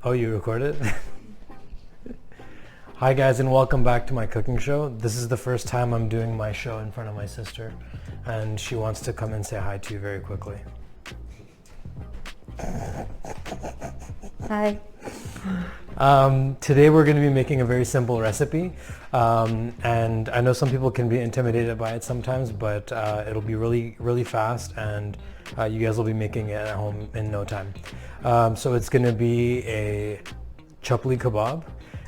Oh, you recorded? Hi guys, and welcome back to my cooking show. This is the first time I'm doing my show in front of my sister, and she wants to come and say hi to you very quickly. Hi. Today we're going to be making a very simple recipe, and I know some people can be intimidated by it sometimes, but it'll be really fast, and you guys will be making it at home in no time. So it's going to be a Chapli Kabob,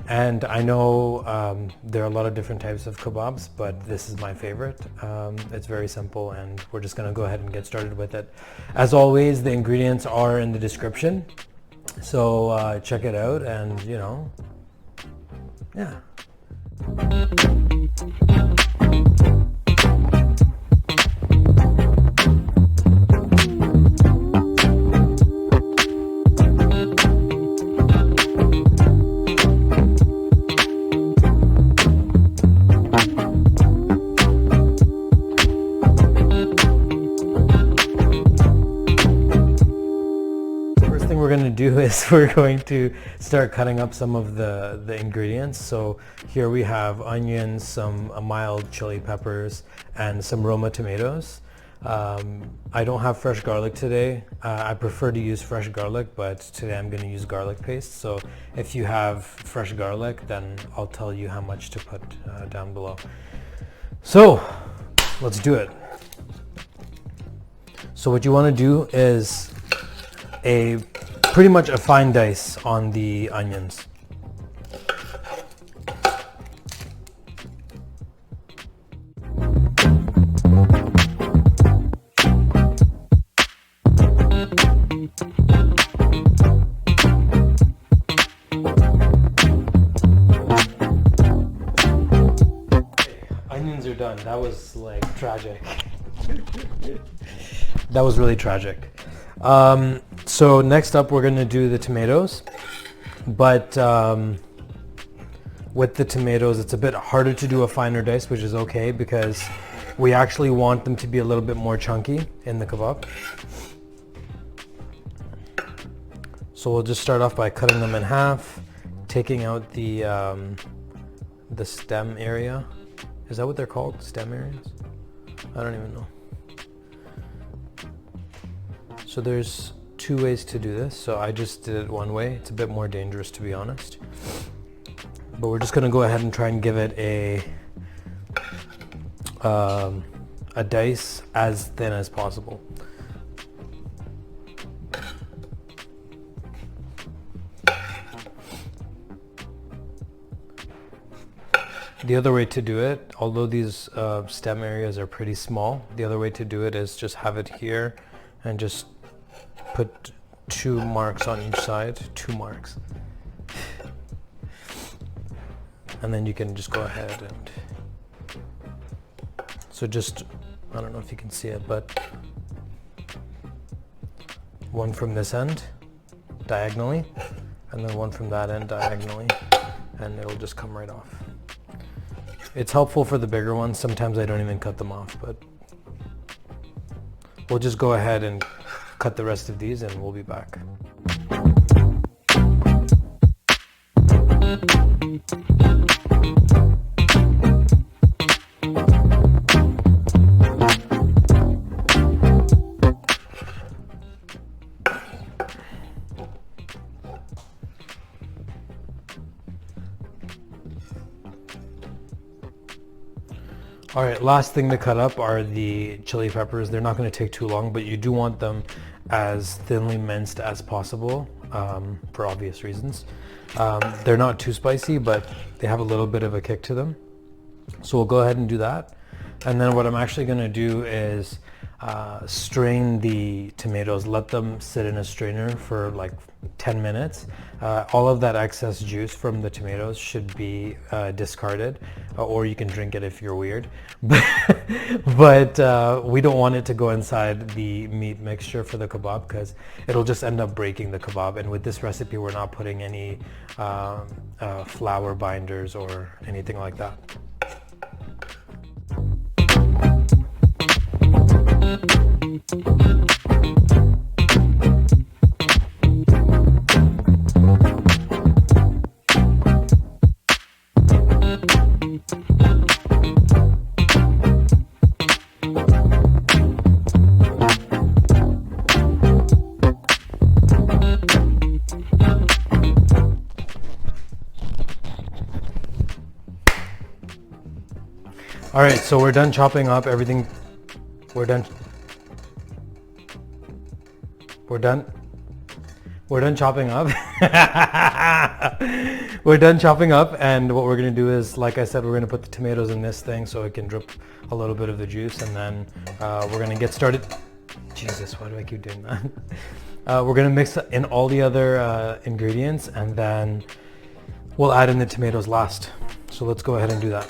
and I know there are a lot of different types of kebabs, but this is my favorite. It's very simple, and we're just going to go ahead and get started with it. As always, the ingredients are in the description. So check it out, and yeah. We're going to do is we're going to start cutting up some of the ingredients. So here we have onions, some mild chili peppers, and some Roma tomatoes. I don't have fresh garlic today. I prefer to use fresh garlic, but today I'm going to use garlic paste. So if you have fresh garlic, then I'll tell you how much to put down below. So let's do it. So what you want to do is pretty much a fine dice on the onions. Onions are done. That was like tragic. That was really tragic. So next up we're going to do the tomatoes, but with the tomatoes it's a bit harder to do a finer dice, which is okay because we actually want them to be a little bit more chunky in the kebab. So we'll just start off by cutting them in half, taking out the stem area. Is that what they're called? Stem areas? I don't even know. So there's two ways to do this. So I just did it one way. It's a bit more dangerous, to be honest. But we're just going to go ahead and try and give it a dice as thin as possible. The other way to do it, although these stem areas are pretty small, the other way to do it is just have it here and just put 2 marks on each side, 2 marks. And then you can just go ahead and, so just, I don't know if you can see it, but one from this end diagonally, and then one from that end diagonally, and it'll just come right off. It's helpful for the bigger ones. Sometimes I don't even cut them off, but we'll just go ahead and cut the rest of these and we'll be back. All right, last thing to cut up are the chili peppers. They're not going to take too long, but you do want them as thinly minced as possible for obvious reasons. They're not too spicy, but they have a little bit of a kick to them. So we'll go ahead and do that. And then what I'm actually going to do is strain the tomatoes, let them sit in a strainer for like 10 minutes. All of that excess juice from the tomatoes should be discarded, or you can drink it if you're weird. But we don't want it to go inside the meat mixture for the kebab because it'll just end up breaking the kebab. And with this recipe, we're not putting any flour binders or anything like that. All right, so we're done chopping up everything. We're done chopping up. We're done chopping up, and what we're gonna do is, like I said, we're gonna put the tomatoes in this thing so it can drip a little bit of the juice, and then we're gonna get started. Jesus, why do I keep doing that? We're gonna mix in all the other ingredients, and then we'll add in the tomatoes last. So let's go ahead and do that.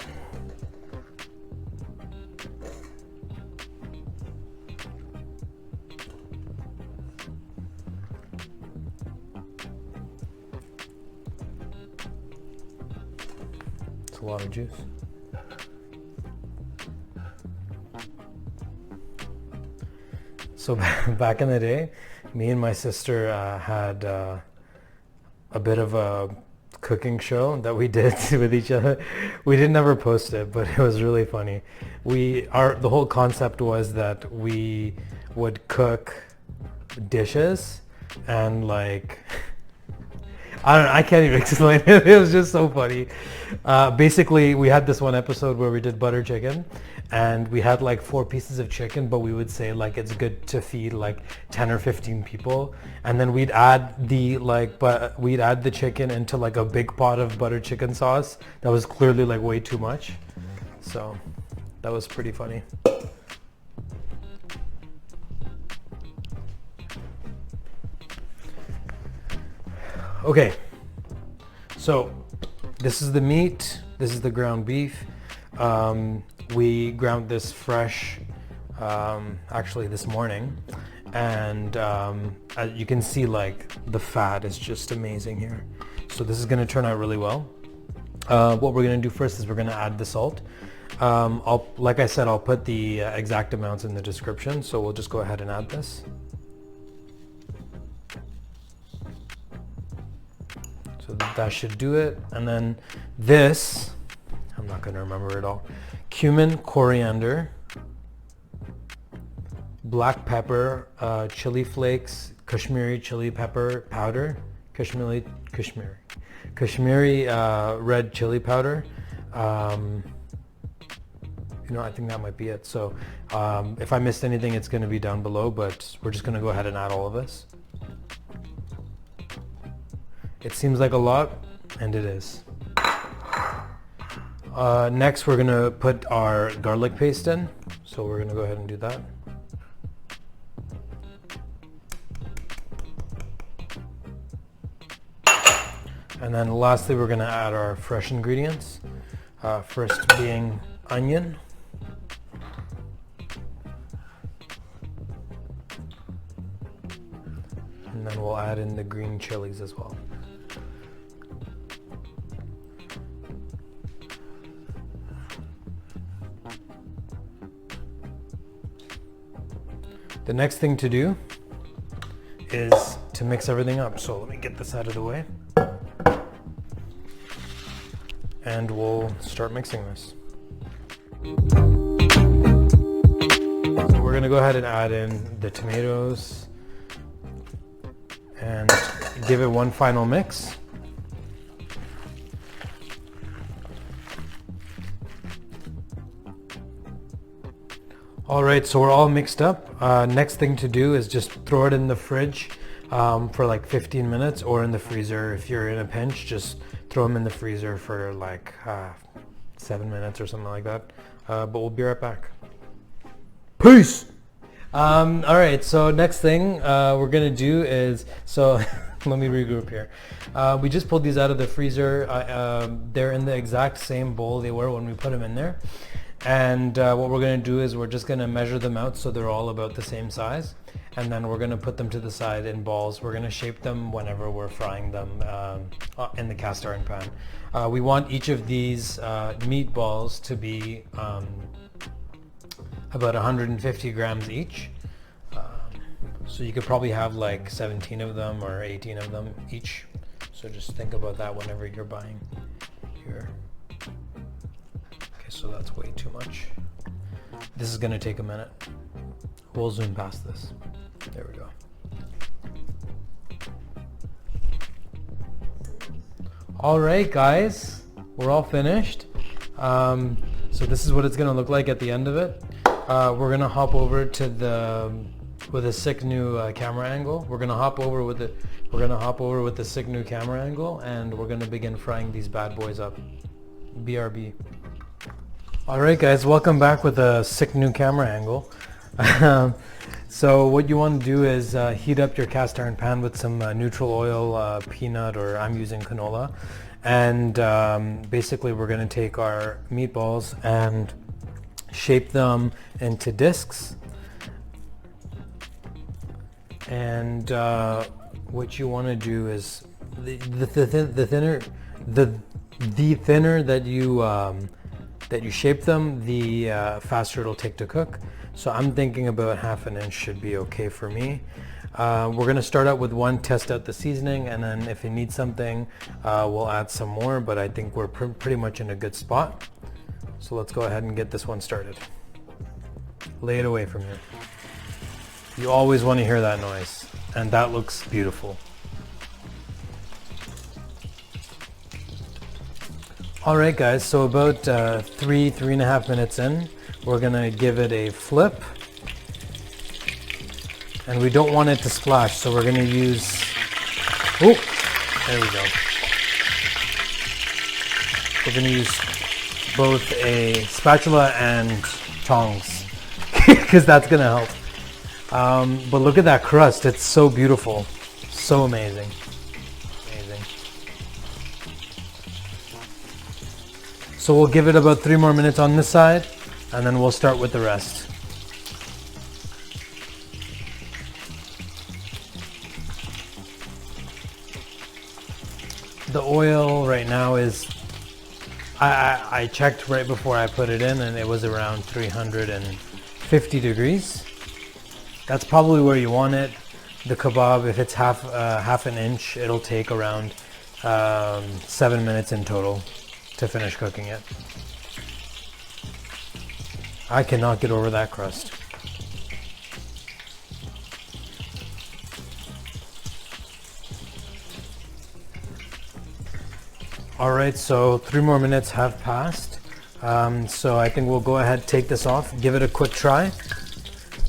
A lot of juice. So back in the day, me and my sister had a bit of a cooking show that we did with each other. We didn't ever post it, but it was really funny. The whole concept was that we would cook dishes and like I don't know, I can't even explain it. It was just so funny. Basically, we had this one episode where we did butter chicken, and we had like 4 pieces of chicken, but we would say like it's good to feed like 10 or 15 people. And then we'd add the chicken into like a big pot of butter chicken sauce that was clearly like way too much. So that was pretty funny. Okay, so this is the meat, this is the ground beef. We ground this fresh, actually this morning, and as you can see, like the fat is just amazing here. So this is going to turn out really well. What we're going to do first is we're going to add the salt. Like I said, I'll put the exact amounts in the description, so we'll just go ahead and add this. So that should do it. And then this, I'm not going to remember it all. Cumin, coriander, black pepper, chili flakes, Kashmiri Chilli Powder, Kashmiri red chili powder. I think that might be it. So if I missed anything, it's going to be down below, but we're just going to go ahead and add all of this. It seems like a lot, and it is. Next, we're going to put our garlic paste in. So we're going to go ahead and do that. And then lastly, we're going to add our fresh ingredients. First being onion. And then we'll add in the green chilies as well. The next thing to do is to mix everything up. So let me get this out of the way. And we'll start mixing this. So we're gonna go ahead and add in the tomatoes and give it one final mix. All right, so we're all mixed up. Next thing to do is just throw it in the fridge for like 15 minutes, or in the freezer if you're in a pinch. Just throw them in the freezer for like 7 minutes or something like that. But we'll be right back. Peace! All right, so next thing we're gonna do is, so let me regroup here. We just pulled these out of the freezer. They're in the exact same bowl they were when we put them in there. And what we're going to do is we're just going to measure them out so they're all about the same size, and then we're going to put them to the side in balls. We're going to shape them whenever we're frying them in the cast iron pan. We want each of these meatballs to be about 150 grams each. So you could probably have like 17 of them or 18 of them each. So just think about that whenever you're buying your... So that's way too much. This is going to take a minute. We'll zoom past this. There we go. All right, guys, we're all finished. So So this is what it's gonna look like at the end of it. We're gonna hop over to with a sick new camera angle. We're gonna hop over with the sick new camera angle, and we're gonna begin frying these bad boys up. BRB. All right, guys, welcome back with a sick new camera angle. So what you want to do is heat up your cast iron pan with some neutral oil, peanut, or I'm using canola. And basically we're going to take our meatballs and shape them into discs. And what you want to do is the thinner that you shape them, the faster it'll take to cook. So I'm thinking about half an inch should be okay for me. We're going to start out with one, test out the seasoning, and then if you need something, we'll add some more, but I think we're pretty much in a good spot. So let's go ahead and get this one started. Lay it away from you. You always want to hear that noise, and that looks beautiful. All right, guys, so about 3.5 minutes in, we're gonna give it a flip, and we don't want it to splash, so we're gonna use, oh, there we go. We're gonna use both a spatula and tongs, because that's gonna help. But look at that crust, it's so beautiful, so amazing. So we'll give it about 3 more minutes on this side, and then we'll start with the rest. The oil right now is, I checked right before I put it in, and it was around 350 degrees. That's probably where you want it. The kebab, if it's half an inch, it'll take around 7 minutes in total to finish cooking it. I cannot get over that crust. All right, so 3 more minutes have passed. So I think we'll go ahead, take this off, give it a quick try.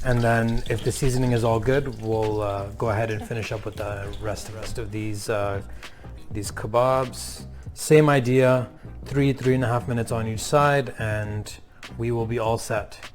And then if the seasoning is all good, we'll go ahead and finish up with the rest of these kebabs. Same idea, 3.5 minutes on each side, and we will be all set.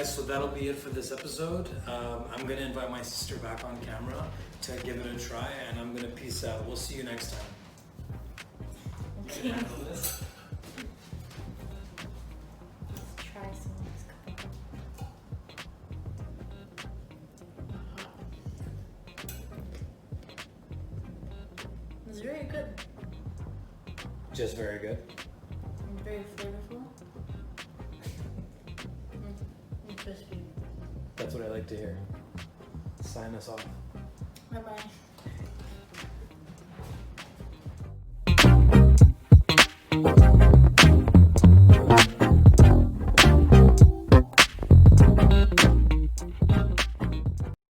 So that'll be it for this episode. I'm going to invite my sister back on camera to give it a try, and I'm going to peace out. We'll see you next time. Okay. Let's try some of this Kabobs. It's very good. Just very good. And very flavorful. Crispy. That's what I like to hear. Sign us off. Bye-bye.